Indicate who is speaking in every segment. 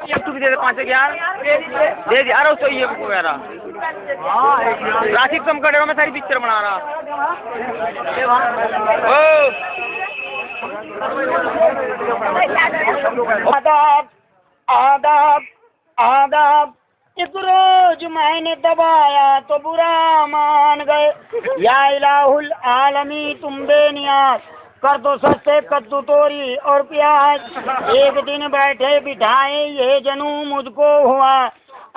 Speaker 1: एक तू भी दे दे 511 दे दे। अरे तो ये वगैरह ट्रैफिक कम कर रहा मैं सारी पिक्चर बना रहा। ओ
Speaker 2: आदाब आदाब आदाब। एक रोज मैंने दबाया तो बुरा मान गए। या इलाहुल आलमी तुम बेनियाज कर दो सस्ते कद्दू तोरी और प्याज। एक दिन बैठे बिठाए ये जनू मुझको हुआ।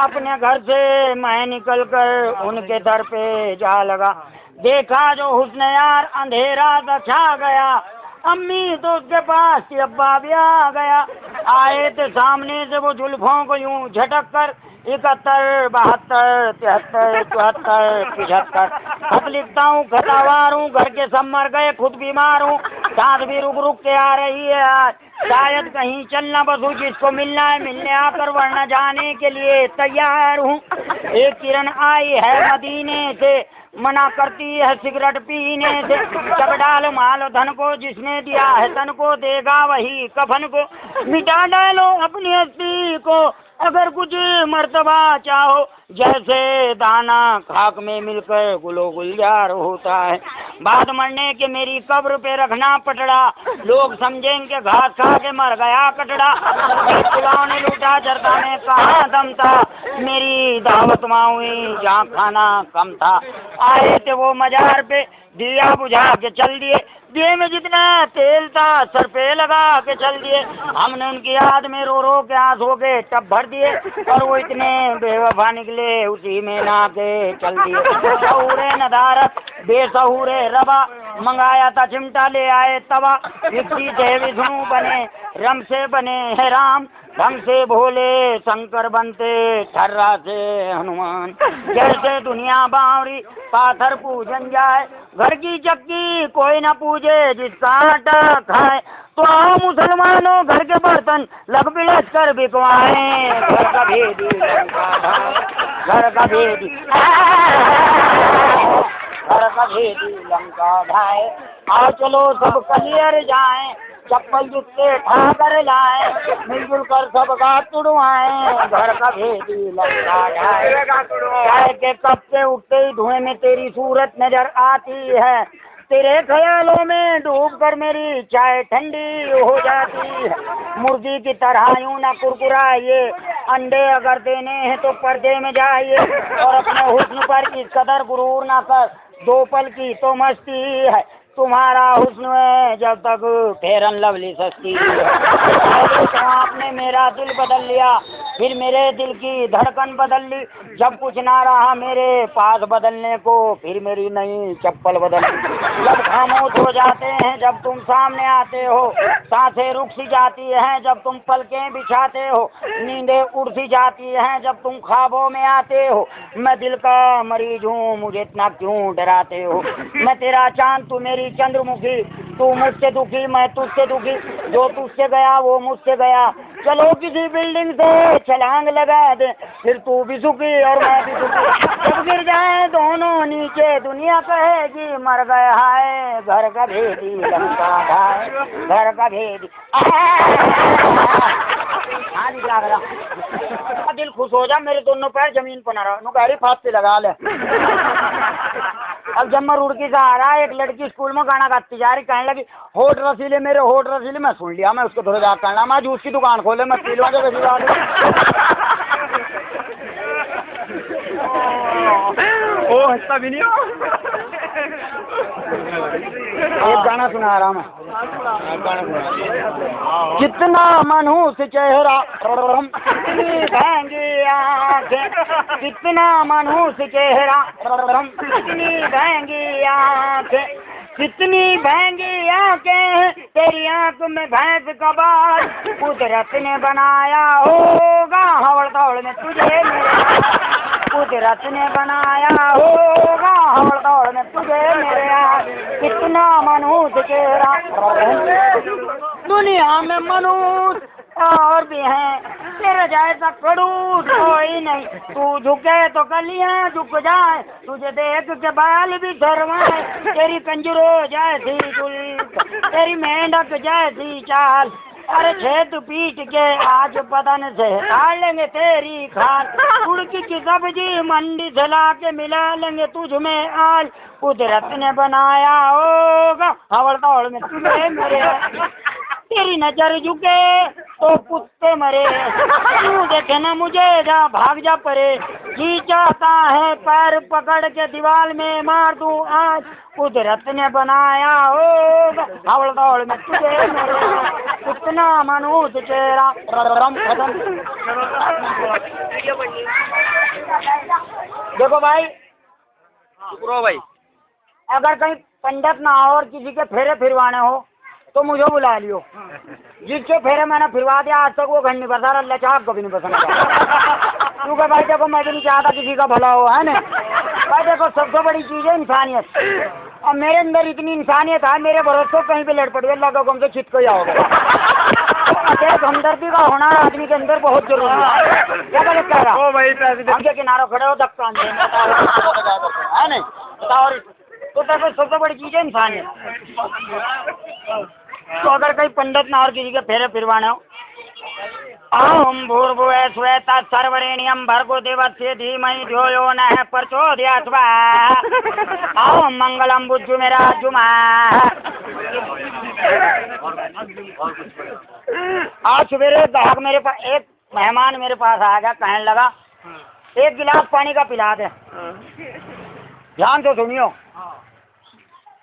Speaker 2: अपने घर से मैं निकल कर उनके दर पे जा लगा। देखा जो हुस्न यार अंधेरा सा छा गया। अम्मी तो उसके पास थी, अब्बा भी आ गया। आए थे सामने से वो जुल्फों को यूं झटक कर 71 72 73 74 75। खत लिखता हूँ खतावार हूँ, घर के सब मर गए, खुद बीमार हूँ, सांस भी रुक रुक के आ रही है आज। शायद कहीं चलना बसू, जिसको मिलना है मिलने आकर, वरना जाने के लिए तैयार हूँ। एक किरण आई है मदीने से, मना करती है सिगरेट पीने से। जब डाल माल धन को, जिसने दिया है तन को, देगा वही कफन को। मिटा डालो अपनी हस्ती को अगर कुछ मर्तबा चाहो, जैसे दाना खाक में मिलकर गुलो गुलजार होता है। बाद मरने के मेरी कब्र पे रखना पटड़ा, लोग समझेंगे घास खा के मर गया कटड़ा। पुलाव ने लूटा जरदा में कहाँ दम था, मेरी दावत माँ हुई जहाँ खाना कम था। आए थे वो मजार पे, दिया बुझा के चल दिए। दिए में जितना तेल था सर पे लगा के चल दिए। हमने उनकी याद में रो रो के आंसू के टब भर दिए, और वो इतने बेवफा निकले उसी में ना के चल दिए। शऊरे नदारत बेसहूरे रबा, मंगाया था चिमटा ले आए तवा। विक्सी थे विष्णु बने, रम से बने है राम, ढंग से भोले शंकर बनते, ठर्रा से हनुमान। जैसे दुनिया बावरी पाथर पूजन जाए, घर की चक्की कोई न पूजे जिसका आटा खाए। तो आओ मुसलमानों घर के बर्तन लग बिलस कर बिकवाएं। घर का भेदी घर का भेदी घर का भेदी लंका ढाए। आओ चलो सब कलियर जाएं, चप्पल जूते उठा कर लाए, मिलजुल कर सब गात तुड़वाएं। घर का भेदी लंका ढाए। चाय के कप से उठते ही धुएं में तेरी सूरत नजर आती है। तेरे ख्यालों में डूब कर मेरी चाय ठंडी हो जाती है। मुर्गी की तरह यूं ना कुरकुराइए, अंडे अगर देने हैं तो पर्दे में जाइए। और अपने हुस्न पर इस कदर गुरूर ना कर, 2 पल की तो मस्ती है। तुम्हारा हुस्न है जब तक फेरन लवली सस्ती है। तो आपने मेरा दिल बदल लिया, फिर मेरे दिल की धड़कन बदल ली। जब कुछ ना रहा मेरे पास बदलने को, फिर मेरी नई चप्पल बदल ली। जब खामोश हो जाते हैं जब तुम सामने आते हो, सांसें रुक सी जाती हैं जब तुम पलकें बिछाते हो, नींदें उड़ सी जाती हैं जब तुम ख्वाबों में आते हो। मैं दिल का मरीज हूँ, मुझे इतना क्यों डराते हो। मैं तेरा चांद तू मेरी चंद्रमुखी, तू मुझसे दुखी मैं तुझसे दुखी, जो तुझसे गया वो मुझसे गया। चलो किसी बिल्डिंग से छलांग लगा दे, फिर तू भी सुखी और मैं भी सुखी। जब गिर जाए दोनों नीचे दुनिया कहेगी मर गया है। घर का भेदी लंका ढाए, घर का भेदी। हाँ निकला गया। दिल खुश हो जा, मेरे दोनों पैर जमीन पर न रहा, नु गाड़ी फांस से लगा ले। अब जब मैं रुड़की से आ रहा, एक लड़की स्कूल में गाना गाती जा रही, कहने लगी होठ रसीले मेरे होठ रसीले। मैं सुन लिया, मैं उसको थोड़ा जाकर कहना मैं जूस की दुकान खोले, मैं पी लूँगा वैसी बात।
Speaker 1: ओ हिस्सा भी नहीं हो।
Speaker 2: एक गाना सुना रहा मैं। कितना मनहूस चेहरा, कितनी महंगी आंखें, कितना मनहूस चेहरा, कितनी महंगी आंखें, कितनी महंगी आंखें, तेरी आंख में भैंस का बाल। कुदरत ने बनाया होगा हवड़ दौड़ में तुझे मेरे, कुदरत ने बनाया होगा हवड़ दौड़ में तुझे मेरे। कितना मनहूस चेहरा, दुनिया में मनहूस और भी हैं, तेरा जैसा खड़ूस कोई नहीं। तू झुके तो कलियां झुक जाए, तुझे देख के बाल भी धरवाए। तेरी कंजरो जैसी जुल्फ, तेरी मेंढक जैसी चाल, अरे छेद पीट के आज बदन से खा लेंगे तेरी खाल, उड़की की सब्जी मंडी से ला के मिला लेंगे तुझ में आज, कुदरत ने बनाया होगा हवड़ दौड़ में तुझे मेरे, तेरी नजर झुके तो कुत्ते मरे, तू देखे ना मुझे जा भाग जा परे, जी चाहता है पैर पकड़ के दीवार में मार दूं आज, कुदरत ने बनाया होगा हवड़ दौड़ में तुझे मेरे, कितना मनुष्य चेहरा रम खत्म। देखो भाई,
Speaker 1: भाई
Speaker 2: अगर कहीं पंडित ना हो और किसी के फेरे फिरवाने हो तो मुझे बुला लियो, जिसके फेरे मैंने फिरवा दिया आज तक वो घर नहीं बसा, अल्लाह चाह कभी नहीं बसना, क्योंकि भाई देखो मैं भी नहीं चाहता किसी का भला हो, है ना भाई। देखो सबसे बड़ी चीज है इंसानियत, और मेरे अंदर इतनी इंसानियत है, मेरे भरोसे कहीं पे लड़ पड़ी अल्लाह का हमसे छिटको ही आओगे। देख हमदर्दी का होना आदमी के अंदर बहुत जरूरी है, क्या गलत कह रहा हमसे किनारों खड़े हो धक्का है नहीं बताओ, तो देखो सबसे बड़ी चीज है इंसानियत। तो अगर कहीं पंडित ना और किसी के फेरे फिरवाने हो, ओम भूर्भुवः स्वः सर्वरेण्यं भर्गो देवस्य धीमहि धियो यो नः प्रचोदयात् स्वाहा, ओम मंगलम बुद्धुमेराजुमा। आज सवेरे ग्राहक मेरे पास, एक मेहमान मेरे पास आ गया, कहने लगा एक गिलास पानी का पिला दे, ध्यान से सुनियो,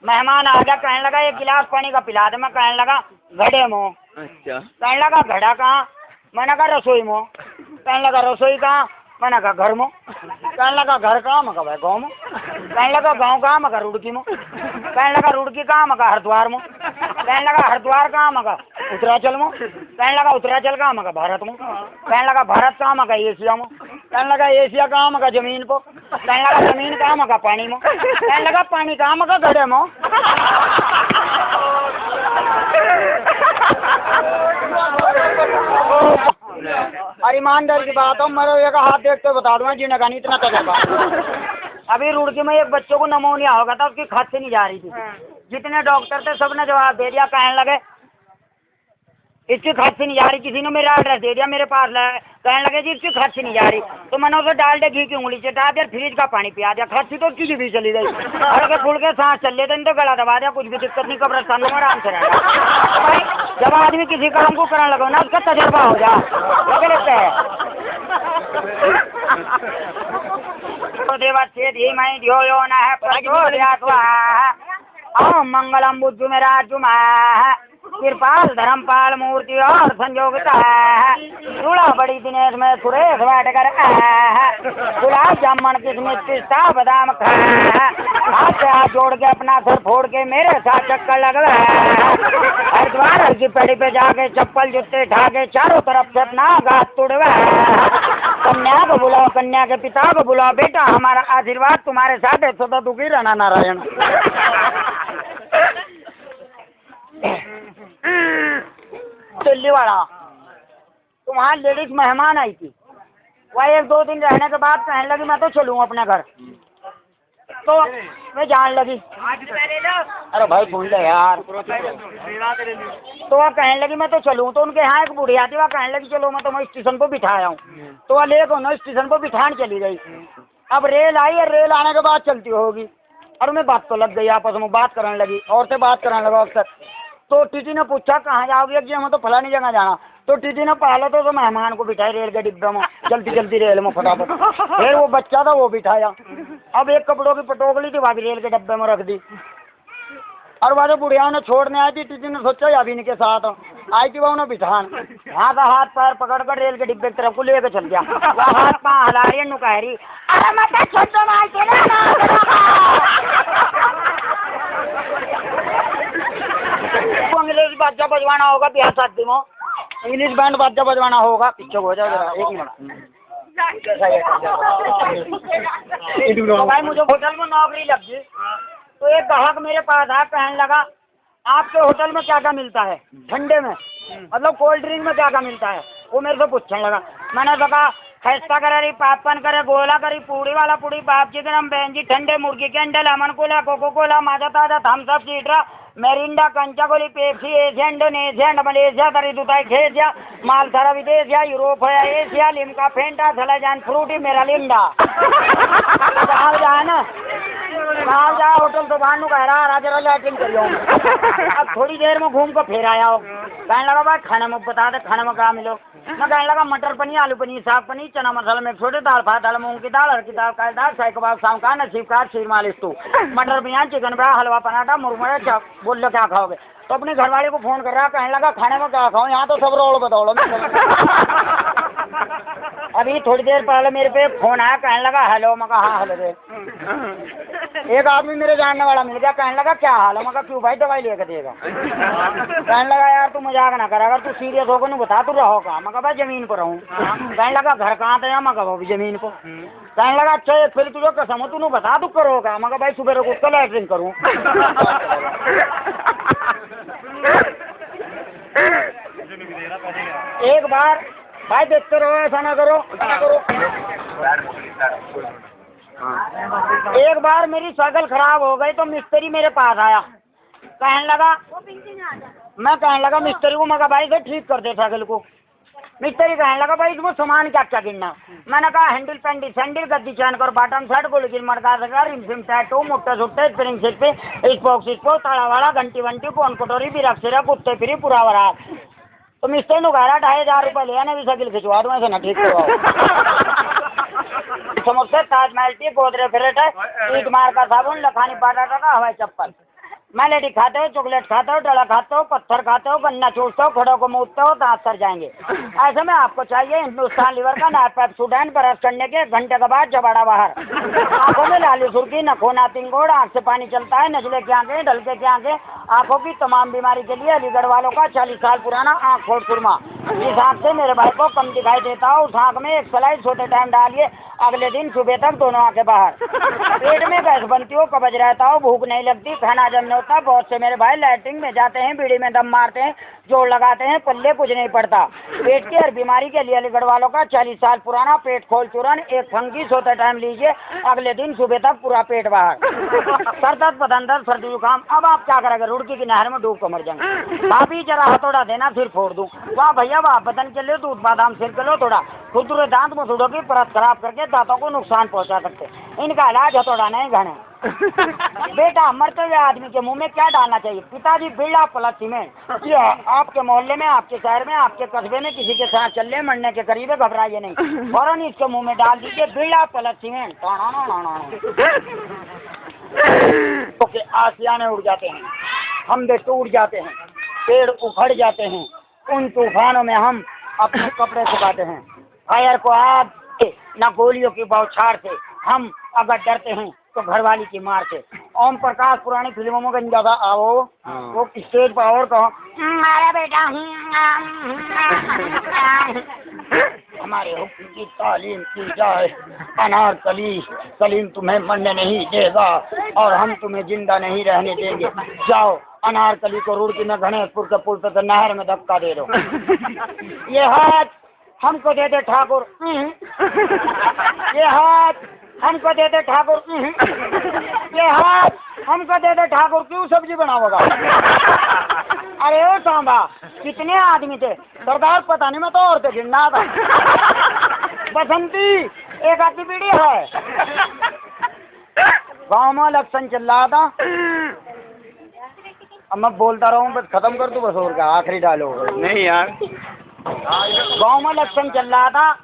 Speaker 2: मेहमान आ गया, कहने लगा एक गिलास पानी का पिला दे, मैं कहने लगा घड़े में,
Speaker 1: अच्छा
Speaker 2: कहने लगा घड़ा कहाँ, मैंने कहा रसोई में, कहने लगा रसोई कहाँ, मैंने कहा घर में, कहने लगा घर कहाँ, मैं कहा भाई गाँव में, कहने लगा गाँव कहाँ, मैं कहा रुड़की में, कहने लगा रुड़की कहाँ, मैं कहा हरिद्वार में, कहने लगा हरिद्वार कहाँ, मैं कहा उत्तराचल में, कहने लगा उत्तराचल कहाँ, मैं कहा भारत में, कहने लगा भारत कहाँ, मैं कहा एशिया में, कहने लगा एशिया कहाँ, मैं कहा जमीन को, कहने लगा जमीन कहाँ, मैं कहा पानी में, कहने लगा पानी कहाँ, मैं कहा गड्ढे में। और ईमानदार की बात हो, मेरे एक हाथ देखते बता दूंगा जिन्हें का नहीं इतना तजर्बा। अभी रुड़की में एक बच्चों को नमोनिया हो गया था, उसकी खांसी से नहीं जा रही थी, जितने डॉक्टर थे सबने जवाब दे दिया, कहने लगे इसकी खांसी नहीं जा रही, किसी ने मेरा एड्रेस दे दिया मेरे पास, कहने लगे जी इसकी खांसी नहीं जा रही, तो मैंने उसे डाल दे घी की उंगली चटा दिया, फ्रिज का पानी पिया दिया, खांसी तो उसकी भी चली गई, हल्के फुल के सांस चल लेते तो गला दबा दिया, कुछ भी दिक्कत नहीं, कब्रिस्तान में आराम से रहना। भाई जब आदमी किसी काम को करने लगो ना, उसका तजर्बा हो जा, क्या लगता है देवस्य धीमहि धियो यो नः प्रचोदयात् स्वाहा, ओम मंगलम बुद्धुमेराजुमा। कृपाल धर्मपाल मूर्ति और संयोगता चूड़ा बड़ी दिनेश में सुरेश बैठ कर गुलाब जामुन किसमिस पिस्ता बादाम खा, हाथ से हाथ जोड़ के अपना सर फोड़ के मेरे साथ चक्कर लगवा, हरिद्वार हल्की पेड़ी पे जाके चप्पल जूते ढाके चारों तरफ से अपना घात तोड़वा, कन्या को बुलाओ, कन्या के पिता को बुलाओ, बेटा हमारा आशीर्वाद तुम्हारे साथ है, सदा दुखी रहना नारायण। दिल्ली वाला तो वहाँ लेडीज मेहमान आई थी, वह एक दो दिन रहने के बाद कहने लगी मैं तो चलूँ अपने घर, तो मैं जान लगी, अरे भाई सुन ले यार, तो वह कहने लगी मैं तो चलूँ, तो उनके यहाँ एक बुढ़िया थी, वह कहने लगी चलो मैं तुम्हें स्टेशन पर बिठाया हूँ, तो वह ले गो स्टेशन पर बिठाने चली गई। अब रेल आई और रेल आने के बाद चलती होगी, और मैं बात तो लग गई, आपस में बात करने लगी, और से बात करने लगा अक्सर, तो टीटी ने पूछा कहाँ जाओगे, कि हमें तो फलानी जगह जाना, तो टीटी ने पहले तो मेहमान को बिठाई रेल के डिब्बे में, जल्दी जल्दी रेल में फटाफट, फिर वो बच्चा था वो बिठाया, अब एक कपड़ों की पटोकली थी वह भी रेल के डब्बे में रख दी, और वह बुढ़िया ने छोड़ने आई थी, टीटी ने सोचा अभी इनके साथ आई थी, वह उन्हें बिठान, यहाँ का हाथ पैर पकड़ कर रेल के डिब्बे की तरफ को लेकर चल गया, वह हाथ पाँव हिला रही है, कह रही अरे मैं छोटो मार इंग्लिश बाजा बजवाना होगा बिहार शादी में, इंग्लिश बैंड बाजा बजवाना होगा, पीछे हो जाएगा एक मिनट। तो भाई मुझे होटल में नौकरी लग गई, तो एक ग्राहक मेरे पास आया, कहने लगा आपके होटल में क्या क्या मिलता है ठंडे में, मतलब कोल्ड ड्रिंक में क्या क्या मिलता है, वो मेरे से पूछने लगा। मैंने कहा खस्ता करे पापन करे गोला करी पूड़ी वाला पूड़ी बाप जी गरम बहन जी ठंडे मुर्गी के अंडे lemon cola coca cola Maaza ताजा थम्स अप सीड्रा मेरिंडा, कंचागोली, पेप्सी, एशिया, इंडोनेशिया, मलेशिया, तरी दुताई, खेसिया, मालसारा, विदेशिया, यूरोप है, एशिया, लिमका, फेंटा, थलाजान, फ्रूटी, मेरा लिंडा। कहाँ जा ना, कहाँ जा, होटल तो बानू कह रहा राजा लैट्रिन करियो। अब थोड़ी देर में घूम को फिर आया हो, कहने लगा भाई खाने में बता दे, खाने में क्या मिलो। मैं कहने लगा मटर पनीर, आलू पनीर, साग पनीर, चना मसाला में छोटे, दाल भात, दाल मूंग की दाल, हर की दाल, काली दाल, शाही कबाब, शाम का नसीब का, खीर मालिश तू, मटर बिरयानी, चिकन ब्रा, हलवा पराठा, मुरमुरे, क्या बोल लो क्या खाओगे। तो अपने घरवाले को फोन कर रहा, कहने लगा खाने में क्या खाऊं, यहाँ तो सब रोल बदौलो। अभी थोड़ी देर पहले मेरे पे फोन आया, कहने लगा हेलो। मैं कहा हाँ हेलो रे। एक आदमी मेरे जानने वाला मिल गया, कहने लगा क्या हाल है। मैं कहा क्यों भाई, दवाई लेकर देगा। कहने लगा यार तू मजाक ना कर, अगर तू सीरियस होकर नहीं बता तू रहो कहाँ। मैं कहा भाई जमीन पर रहूँ। कहने लगा घर कहाँ था। मैं कहा भी जमीन को। कहने लगा अच्छा फिर तुझे कसम हो तू बता तू करो का। मैं कहा भाई सुबह रोज का लैट्रिन करूँ। एक बार भाई देखते रहो, ऐसा ना करो, ऐसा ना करो। एक बार मेरी साइकिल खराब हो गई तो मिस्त्री मेरे पास आया, कहने लगा, मैं कहने लगा मिस्त्री को, मैं कहा भाई इसे ठीक कर दे साइकिल को। मिस्त्री कहने लगा भाई इसमें सामान क्या क्या गिनना। मैंने कहा हैंडल पेंडी सैंडल, गद्दी चैन कर, बटन सेट, गोली मटका सका, रिमसिम टैटू, मुट्टे सुट्टे, स्प्रिंग सीट पे, स्पोक ताड़ा वाला, घंटी वंटी, कौन कटोरी, बिरक सिरा, कुत्ते फिरी, पूरा वरा। तो मिस्त्री ने कहा 2,500 रुपये ले आने भी साइकिल खिंचवा दूँ, ऐसे ना ठीक करवाओ। समोसे, ताजमहल टी, गोदरे फ्रेट है, ईट मार का साबुन, लखानी पाटा का हवाई चप्पल। मैं लेडी खाते हो, चॉकलेट खाते हो, डला खाते हो, पत्थर खाते हो, गन्ना चूसते हो, खड़ों को मूदते हो, दांत सर जाएंगे। ऐसे में आपको चाहिए हिंदुस्तान लीवर का नाप पैप सुडैन, ब्रश करने के 1 घंटे के बाद जबाड़ा बाहर। आंखों में लाली सुर्खी, नखोना तिंगोड़, आंख से पानी चलता है, नजले की आंखें, ढलके की आंखें, आंखों की तमाम बीमारी के लिए अलीगढ़ वालों का 40 साल पुराना आंख फोड़ सुरमा। जिस आंख से मेरे भाई को कम दिखाई देता हो, उस आंख में एक सलाई छोटे टाइम डालिए, अगले दिन सुबह तक दोनों आंखें बाहर। पेट में गैस बनती हो, कब्ज रहता हो, भूख नहीं लगती, खाना हजम नहीं होता। बहुत से मेरे भाई लैट्रिन में जाते हैं, बीड़ी में दम मारते हैं, जोड़ लगाते हैं, पल्ले कुछ नहीं पड़ता। पेट की हर बीमारी के लिए अलीगढ़ वालों का 40 साल पुराना पेट खोल चूरन, एक फंगी सोते टाइम लीजिए, अगले दिन सुबह तक पूरा पेट बाहर। सर दर्द, बदन दर्द, सर्दी जुकाम, अब आप क्या करेंगे, रुड़की की नहर में डूब कर मर जाएंगे। भाभी जरा हथौड़ा देना फिर फोड़ दूं। वाह भैया वाह, बदन के लिए दूध बादाम सिर के लो थोड़ा, खुदरे दांत मसूड़ों की परत खराब करके दांतों को नुकसान पहुंचा सकते। इनका इलाज हथौड़ा नहीं घने। बेटा मरते हुए आदमी के मुंह में क्या डालना चाहिए? पिताजी बिरला प्लस सीमेंट। ये आपके मोहल्ले में, आपके शहर में, आपके कस्बे में किसी के साथ चल रहे मरने के करीब है, घबराइए नहीं, फौरन इसके मुंह में डाल दीजिए बिरला प्लस सीमेंट। ओके, आसियाने उड़ जाते हैं, खंभे टूट जाते हैं, पेड़ उखड़ जाते हैं, उन तूफानों में हम अपने कपड़े सुखाते हैं। फायर को आग से, न गोलियों की बौछार से, हम अगर डरते हैं तो घरवाली की मार से। ओम प्रकाश पुरानी फिल्मों में गंजा था, आओ वो स्टेज पर और कहो हमारा बेटा हमारे हुक्म की तालीम की जाए, अनारकली सलीम तुम्हें मरने नहीं देगा और हम तुम्हें जिंदा नहीं रहने देंगे। जाओ अनारकली को रुड़की में गणेशपुर के पुल पे नहर में धक्का दे दो। ये हाथ हमको दे दे ठाकुर, ये हाथ हमको दे दे ठाकुर, ये हाथ हमको दे दे ठाकुर, क्यों सब्जी बनाओगा? अरे ओ सांबा कितने आदमी थे सरदार, पता नहीं मैं तो और गिरना था। बसंती एक आधी पीढ़ी है, गाँव में इलेक्शन चल रहा था। अब मैं बोलता रहूँ बस खत्म कर दूँ बस, और क्या आखिरी डालो नहीं यार। गाँव में इलेक्शन चल रहा था,